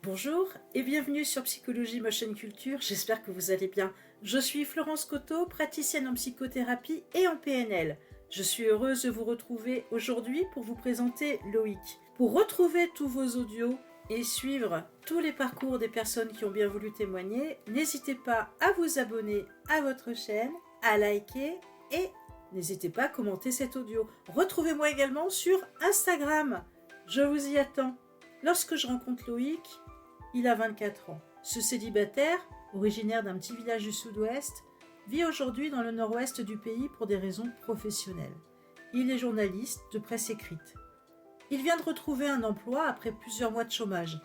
Bonjour et bienvenue sur Psychologie Motion Culture, j'espère que vous allez bien. Je suis Florence Coteau, praticienne en psychothérapie et en PNL. Je suis heureuse de vous retrouver aujourd'hui pour vous présenter Loïc. Pour retrouver tous vos audios et suivre tous les parcours des personnes qui ont bien voulu témoigner, n'hésitez pas à vous abonner à votre chaîne, à liker et n'hésitez pas à commenter cet audio. Retrouvez-moi également sur Instagram, je vous y attends. Lorsque je rencontre Loïc, il a 24 ans. Ce célibataire, originaire d'un petit village du sud-ouest, vit aujourd'hui dans le nord-ouest du pays pour des raisons professionnelles. Il est journaliste de presse écrite. Il vient de retrouver un emploi après plusieurs mois de chômage.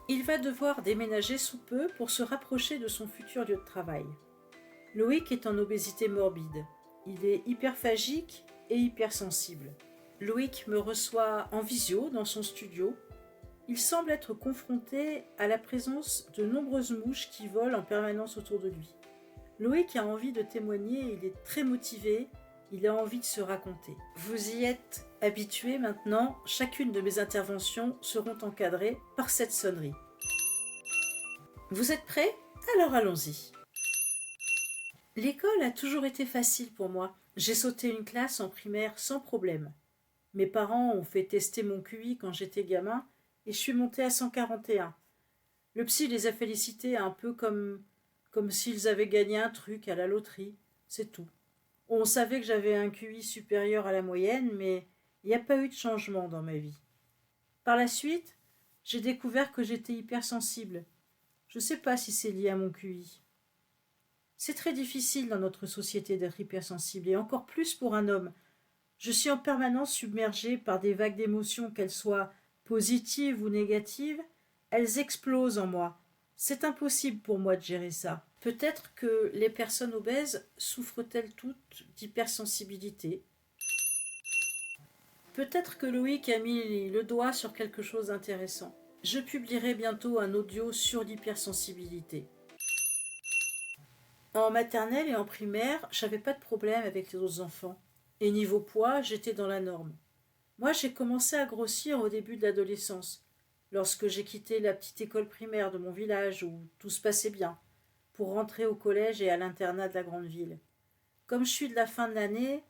Il va devoir déménager sous peu pour se rapprocher de son futur lieu de travail. Loïc est en obésité morbide. Il est hyperphagique et hypersensible. Loïc me reçoit en visio dans son studio. Il semble être confronté à la présence de nombreuses mouches qui volent en permanence autour de lui. Loïc a envie de témoigner, il est très motivé, il a envie de se raconter. Vous y êtes habitués maintenant, chacune de mes interventions seront encadrées par cette sonnerie. Vous êtes prêts? Alors allons-y. L'école a toujours été facile pour moi. J'ai sauté une classe en primaire sans problème. Mes parents ont fait tester mon QI quand j'étais gamin, et je suis montée à 141. Le psy les a félicités un peu comme s'ils avaient gagné un truc à la loterie, c'est tout. On savait que j'avais un QI supérieur à la moyenne, mais il n'y a pas eu de changement dans ma vie. Par la suite, j'ai découvert que j'étais hypersensible. Je ne sais pas si c'est lié à mon QI. C'est très difficile dans notre société d'être hypersensible, et encore plus pour un homme. Je suis en permanence submergée par des vagues d'émotions, qu'elles soient positives ou négatives, elles explosent en moi. C'est impossible pour moi de gérer ça. Peut-être que les personnes obèses souffrent-elles toutes d'hypersensibilité. Peut-être que Loïc a mis le doigt sur quelque chose d'intéressant. Je publierai bientôt un audio sur l'hypersensibilité. En maternelle et en primaire, j'avais pas de problème avec les autres enfants. Et niveau poids, j'étais dans la norme. Moi, j'ai commencé à grossir au début de l'adolescence, lorsque j'ai quitté la petite école primaire de mon village où tout se passait bien, pour rentrer au collège et à l'internat de la grande ville. Comme je suis de la fin de l'année,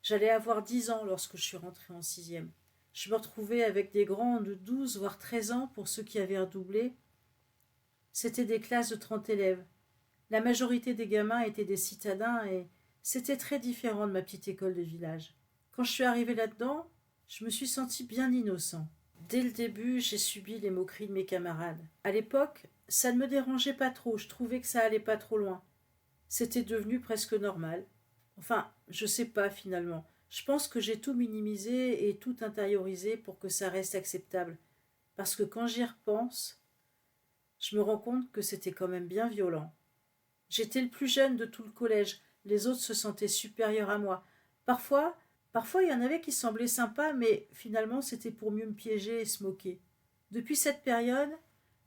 j'allais avoir 10 ans lorsque je suis rentrée en sixième. Je me retrouvais avec des grands de 12 voire 13 ans pour ceux qui avaient redoublé. C'était des classes de 30 élèves. La majorité des gamins étaient des citadins et c'était très différent de ma petite école de village. Quand je suis arrivée là-dedans, je me suis sentie bien innocent. Dès le début, j'ai subi les moqueries de mes camarades. À l'époque, ça ne me dérangeait pas trop, je trouvais que ça allait pas trop loin. C'était devenu presque normal. Enfin, je sais pas finalement. Je pense que j'ai tout minimisé et tout intériorisé pour que ça reste acceptable. Parce que quand j'y repense, je me rends compte que c'était quand même bien violent. J'étais le plus jeune de tout le collège. Les autres se sentaient supérieurs à moi. Parfois, il y en avait qui semblaient sympas, mais finalement c'était pour mieux me piéger et se moquer. Depuis cette période,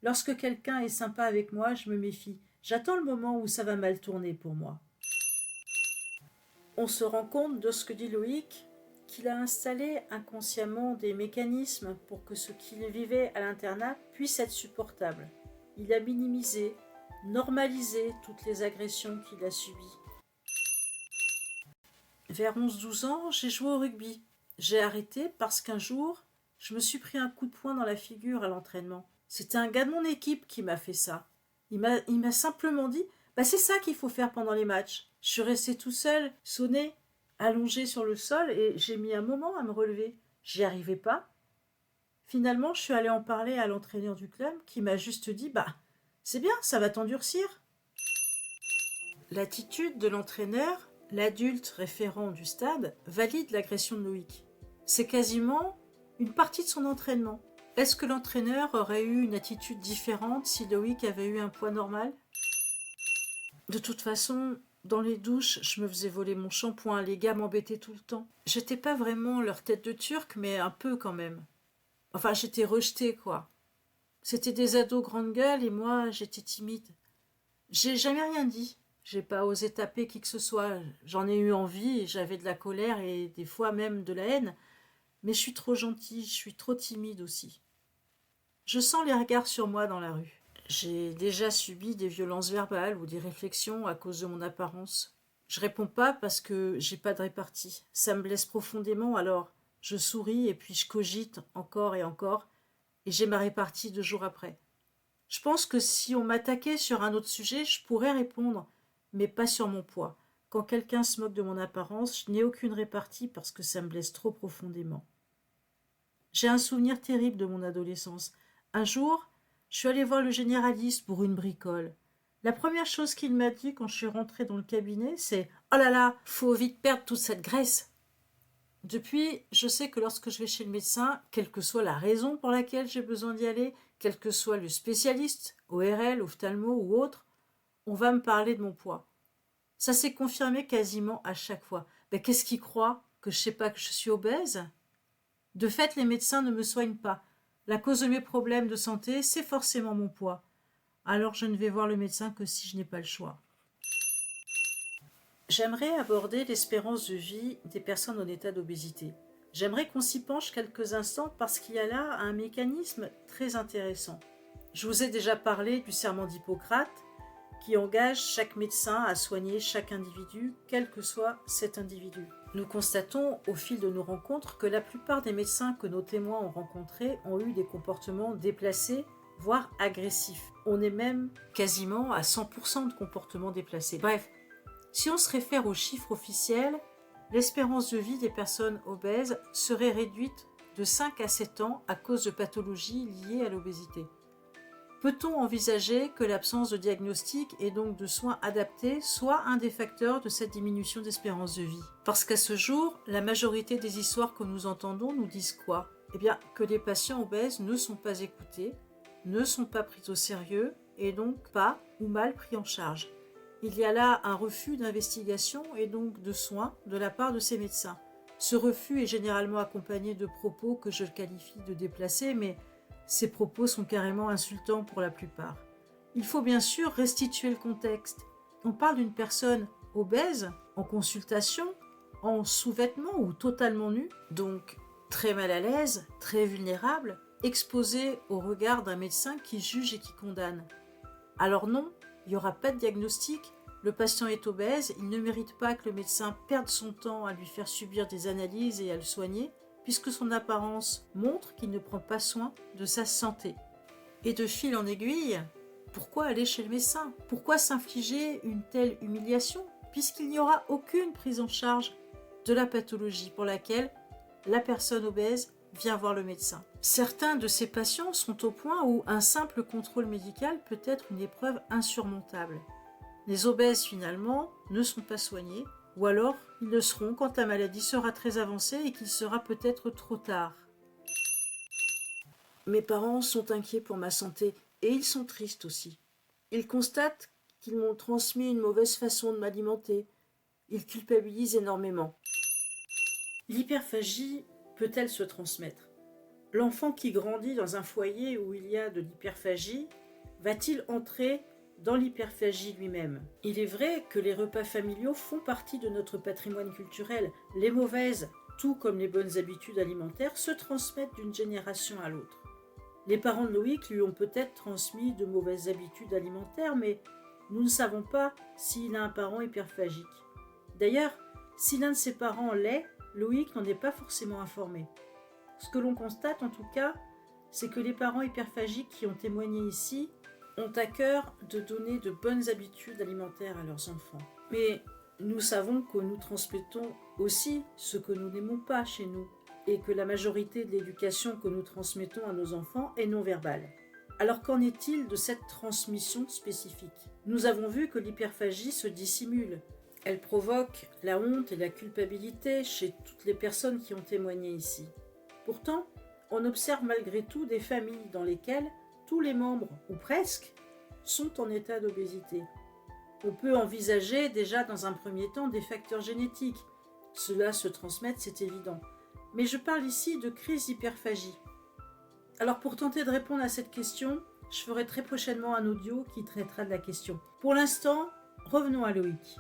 lorsque quelqu'un est sympa avec moi, je me méfie. J'attends le moment où ça va mal tourner pour moi. On se rend compte de ce que dit Loïc, qu'il a installé inconsciemment des mécanismes pour que ce qu'il vivait à l'internat puisse être supportable. Il a minimisé, normalisé toutes les agressions qu'il a subies. Vers 11-12 ans, j'ai joué au rugby. J'ai arrêté parce qu'un jour, je me suis pris un coup de poing dans la figure à l'entraînement. C'était un gars de mon équipe qui m'a fait ça. Il m'a simplement dit « c'est ça qu'il faut faire pendant les matchs ». Je suis restée tout seul, sonné, allongé sur le sol et j'ai mis un moment à me relever. J'y arrivais pas. Finalement, je suis allée en parler à l'entraîneur du club qui m'a juste dit « c'est bien, ça va t'endurcir ». L'attitude de l'entraîneur, l'adulte référent du stade, valide l'agression de Loïc. C'est quasiment une partie de son entraînement. Est-ce que l'entraîneur aurait eu une attitude différente si Loïc avait eu un poids normal? De toute façon, dans les douches, je me faisais voler mon shampoing, les gars m'embêtaient tout le temps. J'étais pas vraiment leur tête de turc, mais un peu quand même. Enfin, j'étais rejetée, quoi. C'était des ados grande gueule et moi, j'étais timide. J'ai jamais rien dit. J'ai pas osé taper qui que ce soit. J'en ai eu envie, j'avais de la colère et des fois même de la haine. Mais je suis trop gentille, je suis trop timide aussi. Je sens les regards sur moi dans la rue. J'ai déjà subi des violences verbales ou des réflexions à cause de mon apparence. Je réponds pas parce que j'ai pas de répartie. Ça me blesse profondément, alors je souris et puis je cogite encore et encore, et j'ai ma répartie 2 jours après. Je pense que si on m'attaquait sur un autre sujet, je pourrais répondre, mais pas sur mon poids. Quand quelqu'un se moque de mon apparence, je n'ai aucune répartie parce que ça me blesse trop profondément. J'ai un souvenir terrible de mon adolescence. Un jour, je suis allée voir le généraliste pour une bricole. La première chose qu'il m'a dit quand je suis rentrée dans le cabinet, c'est « Oh là là, faut vite perdre toute cette graisse !» Depuis, je sais que lorsque je vais chez le médecin, quelle que soit la raison pour laquelle j'ai besoin d'y aller, quel que soit le spécialiste, ORL, ophtalmo ou autre, on va me parler de mon poids. Ça s'est confirmé quasiment à chaque fois. Ben, qu'est-ce qu'ils croient? Que je sais pas que je suis obèse? De fait, les médecins ne me soignent pas. La cause de mes problèmes de santé, c'est forcément mon poids. Alors je ne vais voir le médecin que si je n'ai pas le choix. J'aimerais aborder l'espérance de vie des personnes en état d'obésité. J'aimerais qu'on s'y penche quelques instants parce qu'il y a là un mécanisme très intéressant. Je vous ai déjà parlé du serment d'Hippocrate qui engage chaque médecin à soigner chaque individu, quel que soit cet individu. Nous constatons au fil de nos rencontres que la plupart des médecins que nos témoins ont rencontrés ont eu des comportements déplacés, voire agressifs. On est même quasiment à 100% de comportements déplacés. Bref, si on se réfère aux chiffres officiels, l'espérance de vie des personnes obèses serait réduite de 5 à 7 ans à cause de pathologies liées à l'obésité. Peut-on envisager que l'absence de diagnostic et donc de soins adaptés soit un des facteurs de cette diminution d'espérance de vie? Parce qu'à ce jour, la majorité des histoires que nous entendons nous disent quoi? Eh bien, que les patients obèses ne sont pas écoutés, ne sont pas pris au sérieux et donc pas ou mal pris en charge. Il y a là un refus d'investigation et donc de soins de la part de ces médecins. Ce refus est généralement accompagné de propos que je qualifie de déplacés, mais ces propos sont carrément insultants pour la plupart. Il faut bien sûr restituer le contexte. On parle d'une personne obèse, en consultation, en sous-vêtements ou totalement nue, donc très mal à l'aise, très vulnérable, exposée au regard d'un médecin qui juge et qui condamne. Alors non, il n'y aura pas de diagnostic, le patient est obèse, il ne mérite pas que le médecin perde son temps à lui faire subir des analyses et à le soigner, puisque son apparence montre qu'il ne prend pas soin de sa santé. Et de fil en aiguille, pourquoi aller chez le médecin? Pourquoi s'infliger une telle humiliation, puisqu'il n'y aura aucune prise en charge de la pathologie pour laquelle la personne obèse vient voir le médecin? Certains de ces patients sont au point où un simple contrôle médical peut être une épreuve insurmontable. Les obèses finalement ne sont pas soignés, ou alors ils le seront quand la maladie sera très avancée et qu'il sera peut-être trop tard. Mes parents sont inquiets pour ma santé et ils sont tristes aussi. Ils constatent qu'ils m'ont transmis une mauvaise façon de m'alimenter. Ils culpabilisent énormément. L'hyperphagie peut-elle se transmettre? L'enfant qui grandit dans un foyer où il y a de l'hyperphagie va-t-il entrer dans l'hyperphagie lui-même? Il est vrai que les repas familiaux font partie de notre patrimoine culturel. Les mauvaises, tout comme les bonnes habitudes alimentaires, se transmettent d'une génération à l'autre. Les parents de Loïc lui ont peut-être transmis de mauvaises habitudes alimentaires, mais nous ne savons pas s'il a un parent hyperphagique. D'ailleurs, si l'un de ses parents l'est, Loïc n'en est pas forcément informé. Ce que l'on constate en tout cas, c'est que les parents hyperphagiques qui ont témoigné ici ont à cœur de donner de bonnes habitudes alimentaires à leurs enfants. Mais nous savons que nous transmettons aussi ce que nous n'aimons pas chez nous et que la majorité de l'éducation que nous transmettons à nos enfants est non verbale. Alors qu'en est-il de cette transmission spécifique? Nous avons vu que l'hyperphagie se dissimule. Elle provoque la honte et la culpabilité chez toutes les personnes qui ont témoigné ici. Pourtant, on observe malgré tout des familles dans lesquelles tous les membres, ou presque, sont en état d'obésité. On peut envisager déjà dans un premier temps des facteurs génétiques. Cela se transmet, c'est évident. Mais je parle ici de crise d'hyperphagie. Alors pour tenter de répondre à cette question, je ferai très prochainement un audio qui traitera de la question. Pour l'instant, revenons à Loïc.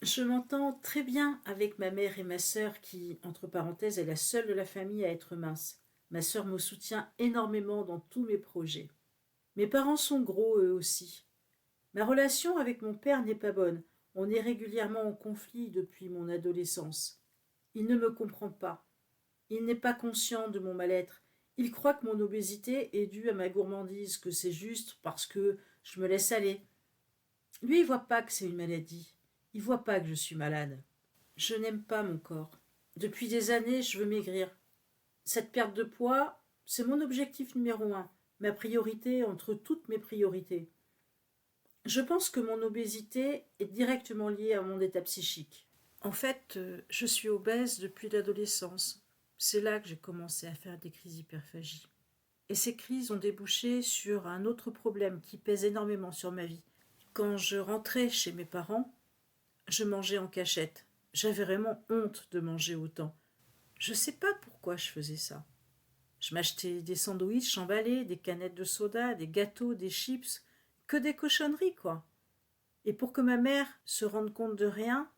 Je m'entends très bien avec ma mère et ma sœur qui, entre parenthèses, est la seule de la famille à être mince. Ma sœur me soutient énormément dans tous mes projets. Mes parents sont gros eux aussi. Ma relation avec mon père n'est pas bonne. On est régulièrement en conflit depuis mon adolescence. Il ne me comprend pas. Il n'est pas conscient de mon mal-être. Il croit que mon obésité est due à ma gourmandise, que c'est juste parce que je me laisse aller. Lui, il voit pas que c'est une maladie. Il voit pas que je suis malade. Je n'aime pas mon corps. Depuis des années, je veux maigrir. Cette perte de poids, c'est mon objectif numéro un, ma priorité entre toutes mes priorités. Je pense que mon obésité est directement liée à mon état psychique. En fait, je suis obèse depuis l'adolescence. C'est là que j'ai commencé à faire des crises d'hyperphagie. Et ces crises ont débouché sur un autre problème qui pèse énormément sur ma vie. Quand je rentrais chez mes parents, je mangeais en cachette. J'avais vraiment honte de manger autant. Je ne sais pas pourquoi je faisais ça. Je m'achetais des sandwichs emballés, des canettes de soda, des gâteaux, des chips, que des cochonneries, quoi. Et pour que ma mère se rende compte de rien,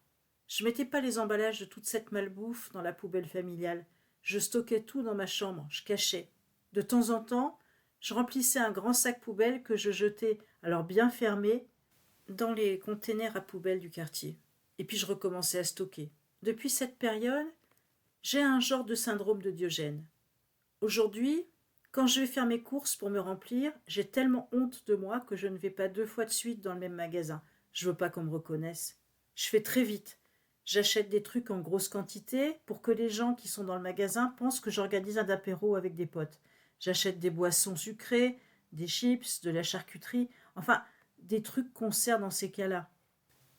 je mettais pas les emballages de toute cette malbouffe dans la poubelle familiale. Je stockais tout dans ma chambre, je cachais. De temps en temps, je remplissais un grand sac poubelle que je jetais, alors bien fermé, dans les containers à poubelle du quartier. Et puis je recommençais à stocker. Depuis cette période, j'ai un genre de syndrome de Diogène. Aujourd'hui, quand je vais faire mes courses pour me remplir, j'ai tellement honte de moi que je ne vais pas 2 fois de suite dans le même magasin. Je veux pas qu'on me reconnaisse. Je fais très vite. J'achète des trucs en grosse quantité pour que les gens qui sont dans le magasin pensent que j'organise un apéro avec des potes. J'achète des boissons sucrées, des chips, de la charcuterie, enfin, des trucs qu'on sert dans ces cas-là.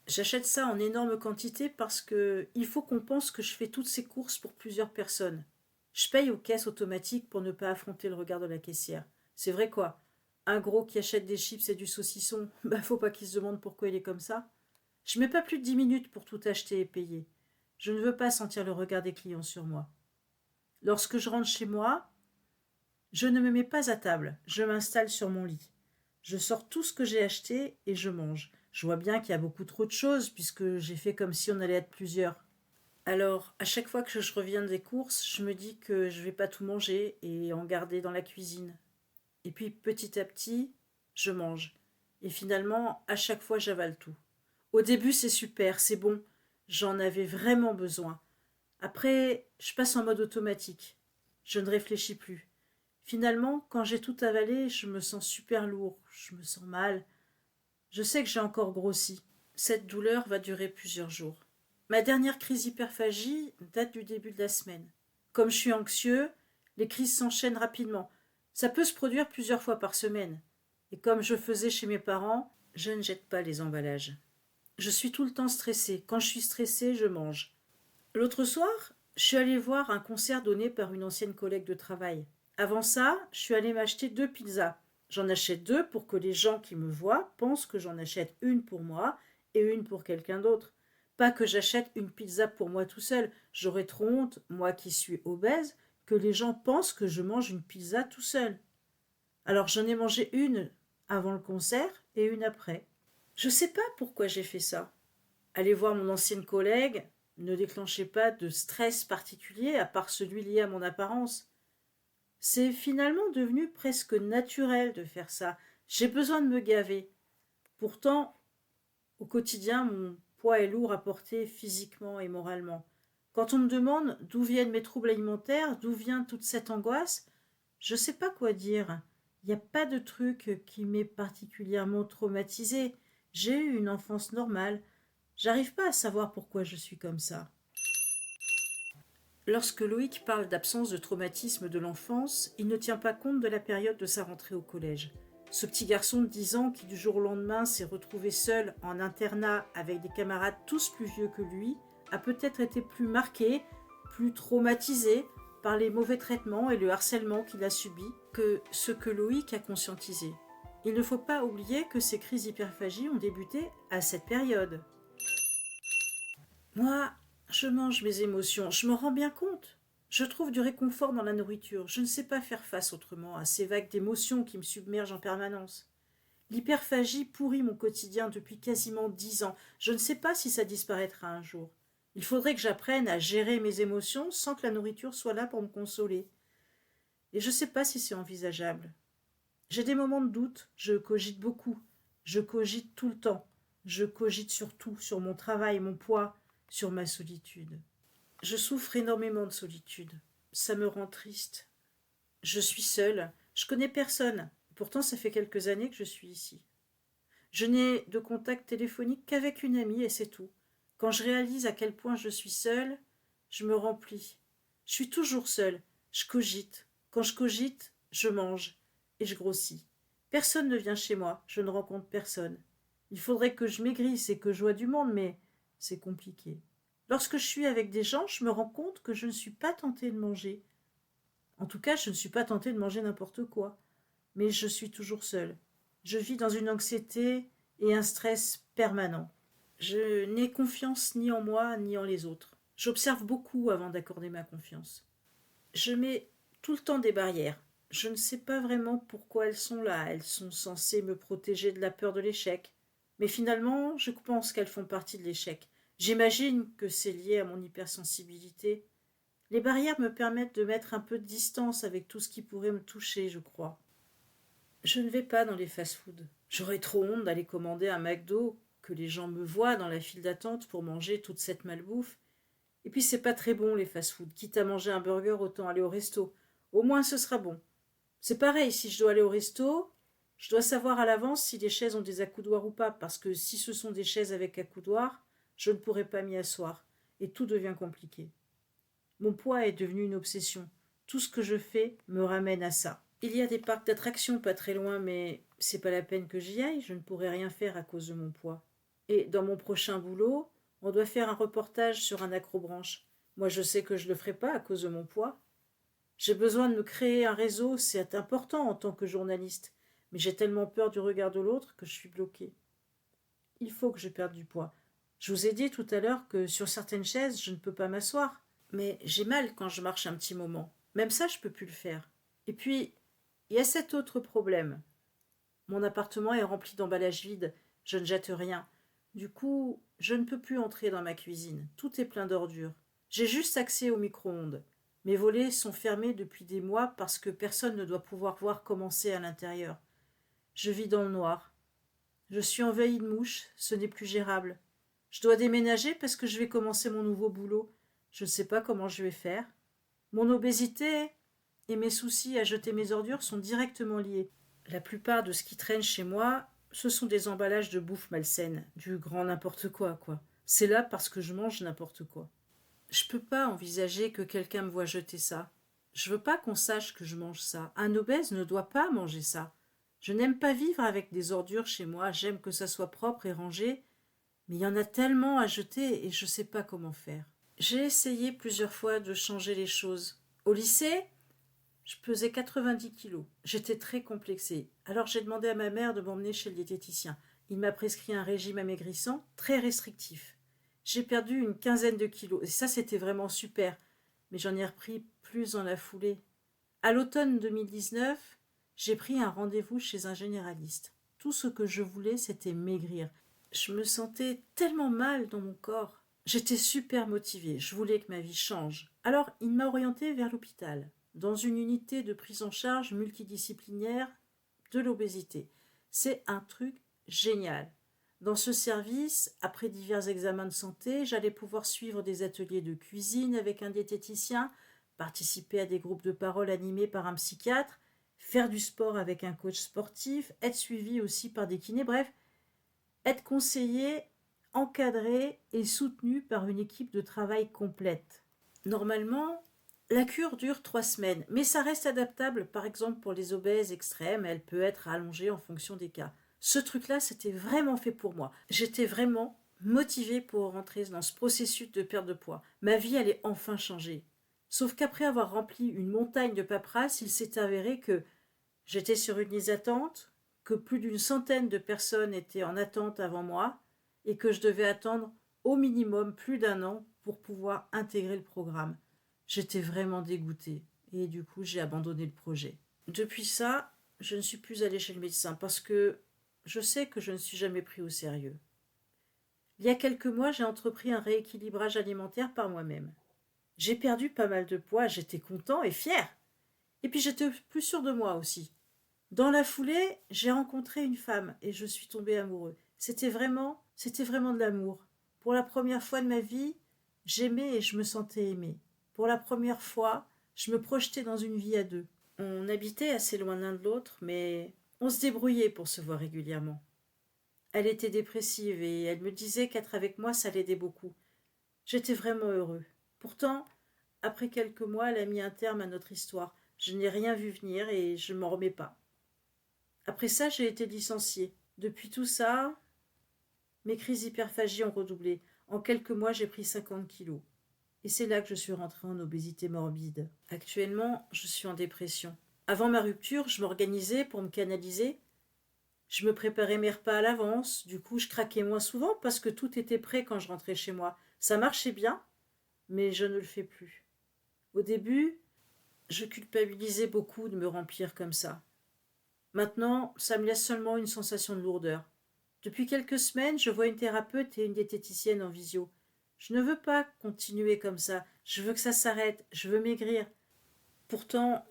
J'achète ça en énorme quantité parce que il faut qu'on pense que je fais toutes ces courses pour plusieurs personnes. Je paye aux caisses automatiques pour ne pas affronter le regard de la caissière. C'est vrai quoi. Un gros qui achète des chips et du saucisson, bah faut pas qu'il se demande pourquoi il est comme ça. Je mets pas plus de 10 minutes pour tout acheter et payer. Je ne veux pas sentir le regard des clients sur moi. Lorsque je rentre chez moi, je ne me mets pas à table, je m'installe sur mon lit. Je sors tout ce que j'ai acheté et je mange. Je vois bien qu'il y a beaucoup trop de choses puisque j'ai fait comme si on allait être plusieurs. Alors, à chaque fois que je reviens des courses, je me dis que je vais pas tout manger et en garder dans la cuisine. Et puis petit à petit, je mange. Et finalement, à chaque fois, j'avale tout. Au début, c'est super, c'est bon. J'en avais vraiment besoin. Après, je passe en mode automatique. Je ne réfléchis plus. Finalement, quand j'ai tout avalé, je me sens super lourd, je me sens mal. Je sais que j'ai encore grossi. Cette douleur va durer plusieurs jours. Ma dernière crise d'hyperphagie date du début de la semaine. Comme je suis anxieux, les crises s'enchaînent rapidement. Ça peut se produire plusieurs fois par semaine. Et comme je faisais chez mes parents, je ne jette pas les emballages. Je suis tout le temps stressée. Quand je suis stressée, je mange. L'autre soir, je suis allée voir un concert donné par une ancienne collègue de travail. Avant ça, je suis allée m'acheter 2 pizzas. J'en achète 2 pour que les gens qui me voient pensent que j'en achète une pour moi et une pour quelqu'un d'autre. Pas que j'achète une pizza pour moi tout seul. J'aurais trop honte, moi qui suis obèse, que les gens pensent que je mange une pizza tout seul. Alors j'en ai mangé une avant le concert et une après. Je sais pas pourquoi j'ai fait ça. Aller voir mon ancienne collègue ne déclenchait pas de stress particulier à part celui lié à mon apparence. C'est finalement devenu presque naturel de faire ça. J'ai besoin de me gaver. Pourtant, au quotidien, mon poids est lourd à porter physiquement et moralement. Quand on me demande d'où viennent mes troubles alimentaires, d'où vient toute cette angoisse, je ne sais pas quoi dire. Il n'y a pas de truc qui m'ait particulièrement traumatisé. J'ai eu une enfance normale. J'arrive pas à savoir pourquoi je suis comme ça. Lorsque Loïc parle d'absence de traumatisme de l'enfance, il ne tient pas compte de la période de sa rentrée au collège. Ce petit garçon de 10 ans qui du jour au lendemain s'est retrouvé seul en internat avec des camarades tous plus vieux que lui, a peut-être été plus marqué, plus traumatisé par les mauvais traitements et le harcèlement qu'il a subi que ce que Loïc a conscientisé. Il ne faut pas oublier que ces crises d'hyperphagie ont débuté à cette période. Moi, je mange mes émotions, je m'en rends bien compte. Je trouve du réconfort dans la nourriture. Je ne sais pas faire face autrement à ces vagues d'émotions qui me submergent en permanence. L'hyperphagie pourrit mon quotidien depuis quasiment 10 ans. Je ne sais pas si ça disparaîtra un jour. Il faudrait que j'apprenne à gérer mes émotions sans que la nourriture soit là pour me consoler. Et je ne sais pas si c'est envisageable. J'ai des moments de doute, je cogite beaucoup, je cogite tout le temps, je cogite sur tout, sur mon travail, mon poids, sur ma solitude. Je souffre énormément de solitude. Ça me rend triste. Je suis seule, je connais personne. Pourtant, ça fait quelques années que je suis ici. Je n'ai de contact téléphonique qu'avec une amie et c'est tout. Quand je réalise à quel point je suis seule, je me remplis. Je suis toujours seule. Je cogite. Quand je cogite, je mange et je grossis. Personne ne vient chez moi. Je ne rencontre personne. Il faudrait que je maigrisse et que je voie du monde, mais c'est compliqué. Lorsque je suis avec des gens, je me rends compte que je ne suis pas tentée de manger. En tout cas, je ne suis pas tentée de manger n'importe quoi. Mais je suis toujours seule. Je vis dans une anxiété et un stress permanents. Je n'ai confiance ni en moi ni en les autres. J'observe beaucoup avant d'accorder ma confiance. Je mets tout le temps des barrières. Je ne sais pas vraiment pourquoi elles sont là. Elles sont censées me protéger de la peur de l'échec. Mais finalement, je pense qu'elles font partie de l'échec. J'imagine que c'est lié à mon hypersensibilité. Les barrières me permettent de mettre un peu de distance avec tout ce qui pourrait me toucher, je crois. Je ne vais pas dans les fast-foods. J'aurais trop honte d'aller commander un McDo, que les gens me voient dans la file d'attente pour manger toute cette malbouffe. Et puis c'est pas très bon les fast-foods. Quitte à manger un burger, autant aller au resto. Au moins ce sera bon. C'est pareil, si je dois aller au resto, je dois savoir à l'avance si les chaises ont des accoudoirs ou pas, parce que si ce sont des chaises avec accoudoirs, je ne pourrai pas m'y asseoir. Et tout devient compliqué. Mon poids est devenu une obsession. Tout ce que je fais me ramène à ça. Il y a des parcs d'attractions pas très loin, mais c'est pas la peine que j'y aille, je ne pourrai rien faire à cause de mon poids. Et dans mon prochain boulot, on doit faire un reportage sur un accrobranche. Moi, je sais que je le ferai pas à cause de mon poids. J'ai besoin de me créer un réseau, c'est important en tant que journaliste, mais j'ai tellement peur du regard de l'autre que je suis bloquée. Il faut que je perde du poids. Je vous ai dit tout à l'heure que sur certaines chaises, je ne peux pas m'asseoir, mais j'ai mal quand je marche un petit moment. Même ça, je peux plus le faire. Et puis, il y a cet autre problème. Mon appartement est rempli d'emballages vides, je ne jette rien. Du coup, je ne peux plus entrer dans ma cuisine. Tout est plein d'ordures. J'ai juste accès au micro-ondes. Mes volets sont fermés depuis des mois parce que personne ne doit pouvoir voir comment c'est à l'intérieur. Je vis dans le noir. Je suis envahie de mouches, ce n'est plus gérable. Je dois déménager parce que je vais commencer mon nouveau boulot. Je ne sais pas comment je vais faire. Mon obésité et mes soucis à jeter mes ordures sont directement liés. La plupart de ce qui traîne chez moi, ce sont des emballages de bouffe malsaine, du grand n'importe quoi. C'est là parce que je mange n'importe quoi. Je peux pas envisager que quelqu'un me voie jeter ça. Je veux pas qu'on sache que je mange ça. Un obèse ne doit pas manger ça. Je n'aime pas vivre avec des ordures chez moi, j'aime que ça soit propre et rangé, mais il y en a tellement à jeter et je sais pas comment faire. J'ai essayé plusieurs fois de changer les choses. Au lycée, je pesais 90 kilos. J'étais très complexée. Alors j'ai demandé à ma mère de m'emmener chez le diététicien. Il m'a prescrit un régime amaigrissant très restrictif. J'ai perdu une quinzaine de kilos. Et ça, c'était vraiment super. Mais j'en ai repris plus dans la foulée. À l'automne 2019, j'ai pris un rendez-vous chez un généraliste. Tout ce que je voulais, c'était maigrir. Je me sentais tellement mal dans mon corps. J'étais super motivée. Je voulais que ma vie change. Alors, il m'a orientée vers l'hôpital, dans une unité de prise en charge multidisciplinaire de l'obésité. C'est un truc génial. Dans ce service, après divers examens de santé, j'allais pouvoir suivre des ateliers de cuisine avec un diététicien, participer à des groupes de parole animés par un psychiatre, faire du sport avec un coach sportif, être suivi aussi par des kinés, bref, être conseillé, encadré et soutenu par une équipe de travail complète. Normalement, la cure dure 3 semaines, mais ça reste adaptable, par exemple pour les obèses extrêmes, elle peut être allongée en fonction des cas. Ce truc-là, c'était vraiment fait pour moi. J'étais vraiment motivée pour rentrer dans ce processus de perte de poids. Ma vie allait enfin changer. Sauf qu'après avoir rempli une montagne de paperasse, il s'est avéré que j'étais sur une liste d'attente, que plus d'une centaine de personnes étaient en attente avant moi, et que je devais attendre au minimum plus d'un an pour pouvoir intégrer le programme. J'étais vraiment dégoûtée, et du coup j'ai abandonné le projet. Depuis ça, je ne suis plus allée chez le médecin parce que je sais que je ne suis jamais pris au sérieux. Il y a quelques mois, j'ai entrepris un rééquilibrage alimentaire par moi-même. J'ai perdu pas mal de poids, j'étais content et fier. Et puis j'étais plus sûre de moi aussi. Dans la foulée, j'ai rencontré une femme et je suis tombée amoureux. C'était vraiment de l'amour. Pour la première fois de ma vie, j'aimais et je me sentais aimée. Pour la première fois, je me projetais dans une vie à deux. On habitait assez loin l'un de l'autre, mais on se débrouillait pour se voir régulièrement. Elle était dépressive et elle me disait qu'être avec moi, ça l'aidait beaucoup. J'étais vraiment heureux. Pourtant, après quelques mois, elle a mis un terme à notre histoire. Je n'ai rien vu venir et je ne m'en remets pas. Après ça, j'ai été licenciée. Depuis tout ça, mes crises d'hyperphagie ont redoublé. En quelques mois, j'ai pris 50 kilos. Et c'est là que je suis rentrée en obésité morbide. Actuellement, je suis en dépression. Avant ma rupture, je m'organisais pour me canaliser. Je me préparais mes repas à l'avance. Du coup, je craquais moins souvent parce que tout était prêt quand je rentrais chez moi. Ça marchait bien, mais je ne le fais plus. Au début, je culpabilisais beaucoup de me remplir comme ça. Maintenant, ça me laisse seulement une sensation de lourdeur. Depuis quelques semaines, je vois une thérapeute et une diététicienne en visio. Je ne veux pas continuer comme ça. Je veux que ça s'arrête. Je veux maigrir. Pourtant,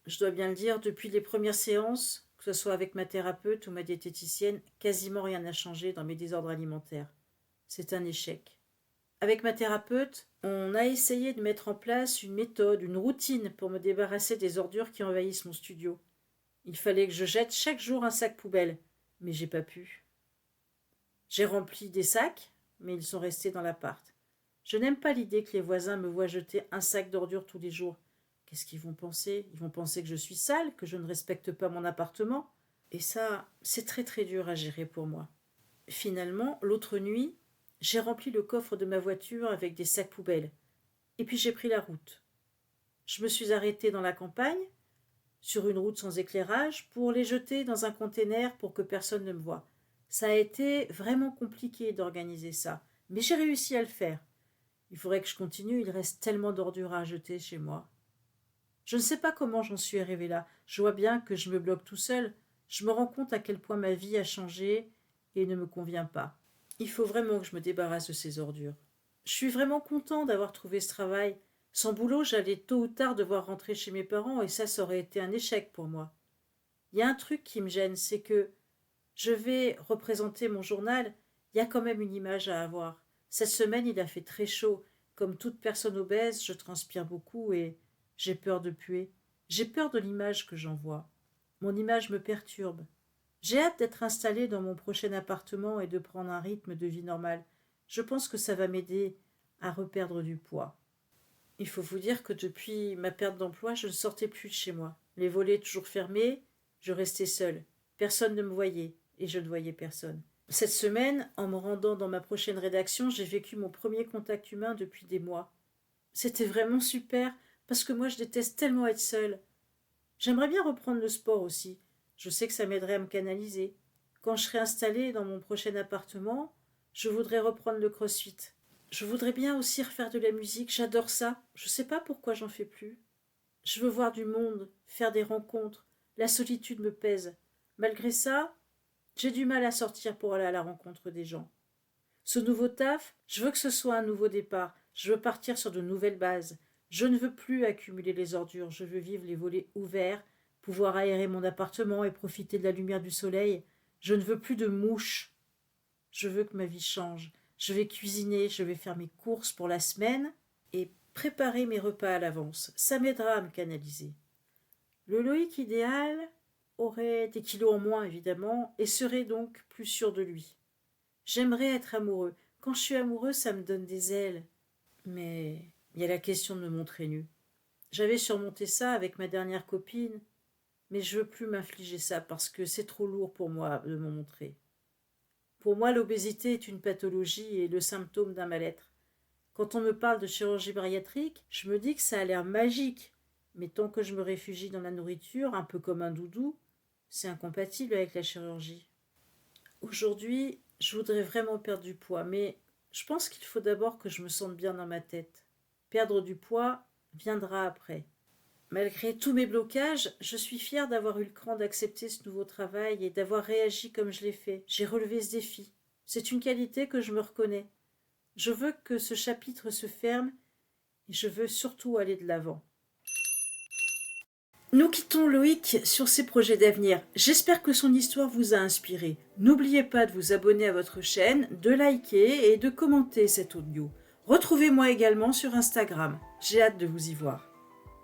je dois bien le dire, depuis les premières séances, que ce soit avec ma thérapeute ou ma diététicienne, quasiment rien n'a changé dans mes désordres alimentaires. C'est un échec. Avec ma thérapeute, on a essayé de mettre en place une méthode, une routine pour me débarrasser des ordures qui envahissent mon studio. Il fallait que je jette chaque jour un sac poubelle, mais j'ai pas pu. J'ai rempli des sacs, mais ils sont restés dans l'appart. Je n'aime pas l'idée que les voisins me voient jeter un sac d'ordures tous les jours. Qu'est-ce qu'ils vont penser? Ils vont penser que je suis sale, que je ne respecte pas mon appartement. Et ça, c'est très très dur à gérer pour moi. Finalement, l'autre nuit, j'ai rempli le coffre de ma voiture avec des sacs poubelles. Et puis j'ai pris la route. Je me suis arrêtée dans la campagne, sur une route sans éclairage, pour les jeter dans un container pour que personne ne me voie. Ça a été vraiment compliqué d'organiser ça, mais j'ai réussi à le faire. Il faudrait que je continue, il reste tellement d'ordures à jeter chez moi. Je ne sais pas comment j'en suis arrivée là. Je vois bien que je me bloque tout seul. Je me rends compte à quel point ma vie a changé et ne me convient pas. Il faut vraiment que je me débarrasse de ces ordures. Je suis vraiment content d'avoir trouvé ce travail. Sans boulot, j'allais tôt ou tard devoir rentrer chez mes parents et ça aurait été un échec pour moi. Il y a un truc qui me gêne, c'est que je vais représenter mon journal, il y a quand même une image à avoir. Cette semaine, il a fait très chaud. Comme toute personne obèse, je transpire beaucoup et j'ai peur de puer. J'ai peur de l'image que j'envoie. Mon image me perturbe. J'ai hâte d'être installée dans mon prochain appartement et de prendre un rythme de vie normal. Je pense que ça va m'aider à reperdre du poids. Il faut vous dire que depuis ma perte d'emploi, je ne sortais plus de chez moi. Les volets toujours fermés, je restais seule. Personne ne me voyait et je ne voyais personne. Cette semaine, en me rendant dans ma prochaine rédaction, j'ai vécu mon premier contact humain depuis des mois. C'était vraiment super parce que moi je déteste tellement être seule. J'aimerais bien reprendre le sport aussi. Je sais que ça m'aiderait à me canaliser. Quand je serai installée dans mon prochain appartement, je voudrais reprendre le crossfit. Je voudrais bien aussi refaire de la musique, j'adore ça. Je sais pas pourquoi j'en fais plus. Je veux voir du monde, faire des rencontres. La solitude me pèse. Malgré ça, j'ai du mal à sortir pour aller à la rencontre des gens. Ce nouveau taf, je veux que ce soit un nouveau départ. Je veux partir sur de nouvelles bases. Je ne veux plus accumuler les ordures. Je veux vivre les volets ouverts, pouvoir aérer mon appartement et profiter de la lumière du soleil. Je ne veux plus de mouches. Je veux que ma vie change. Je vais cuisiner, je vais faire mes courses pour la semaine et préparer mes repas à l'avance. Ça m'aidera à me canaliser. Le Loïc idéal aurait des kilos en moins, évidemment, et serait donc plus sûr de lui. J'aimerais être amoureux. Quand je suis amoureux, ça me donne des ailes. Mais il y a la question de me montrer nue. J'avais surmonté ça avec ma dernière copine, mais je veux plus m'infliger ça parce que c'est trop lourd pour moi de me montrer. Pour moi, l'obésité est une pathologie et le symptôme d'un mal-être. Quand on me parle de chirurgie bariatrique, je me dis que ça a l'air magique. Mais tant que je me réfugie dans la nourriture, un peu comme un doudou, c'est incompatible avec la chirurgie. Aujourd'hui, je voudrais vraiment perdre du poids, mais je pense qu'il faut d'abord que je me sente bien dans ma tête. Perdre du poids viendra après. Malgré tous mes blocages, je suis fière d'avoir eu le cran d'accepter ce nouveau travail et d'avoir réagi comme je l'ai fait. J'ai relevé ce défi. C'est une qualité que je me reconnais. Je veux que ce chapitre se ferme et je veux surtout aller de l'avant. Nous quittons Loïc sur ses projets d'avenir. J'espère que son histoire vous a inspiré. N'oubliez pas de vous abonner à votre chaîne, de liker et de commenter cet audio. Retrouvez-moi également sur Instagram. J'ai hâte de vous y voir.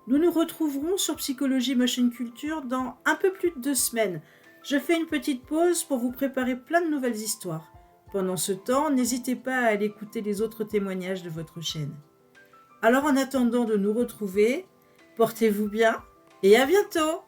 Nous nous retrouverons sur Psychologie Motion Culture dans un peu plus de 2 semaines. Je fais une petite pause pour vous préparer plein de nouvelles histoires. Pendant ce temps, n'hésitez pas à aller écouter les autres témoignages de votre chaîne. Alors en attendant de nous retrouver, portez-vous bien et à bientôt!